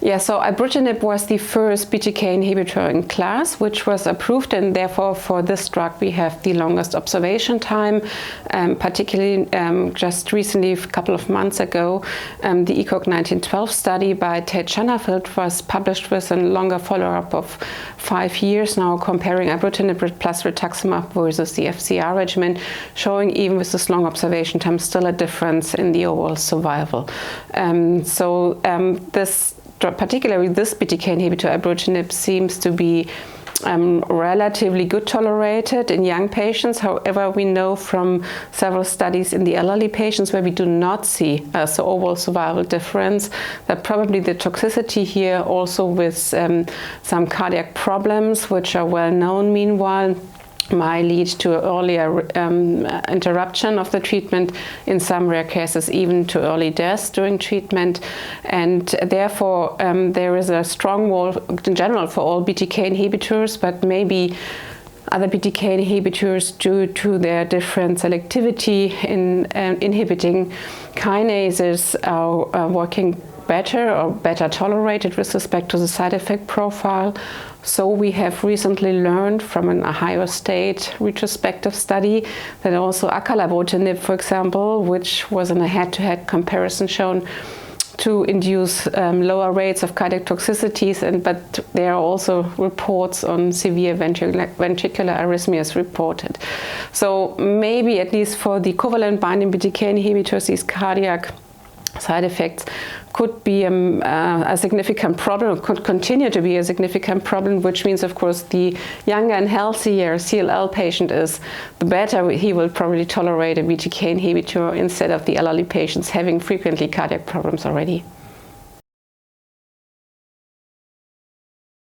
Yeah, so Ibrutinib was the first BTK inhibitor in class, which was approved, and therefore for this drug we have the longest observation time. Particularly just recently, a couple of months ago, the ECOG 1912 study by Tate Shanafield was published with a longer follow-up of 5 years now, comparing Ibrutinib plus Rituximab versus the FCR regimen, showing even with this long observation time still a difference in the overall survival. Particularly this BTK inhibitor, Ibrutinib, seems to be relatively good tolerated in young patients. However, we know from several studies in the elderly patients where we do not see the overall survival difference, that probably the toxicity here also with some cardiac problems, which are well known meanwhile, might lead to earlier interruption of the treatment, in some rare cases even to early death during treatment. And therefore there is a strong role in general for all BTK inhibitors, but maybe other BTK inhibitors, due to their different selectivity in inhibiting kinases, are working better or better tolerated with respect to the side effect profile. So we have recently learned from an Ohio State retrospective study that also acalabrutinib, for example, which was in a head-to-head comparison shown to induce lower rates of cardiac toxicities, but there are also reports on severe ventricular arrhythmias reported. So maybe at least for the covalent binding BTK inhibitors, these cardiac side effects could be a significant problem, could continue to be a significant problem, which means, of course, the younger and healthier CLL patient is, the better he will probably tolerate a BTK inhibitor instead of the elderly patients having frequently cardiac problems already.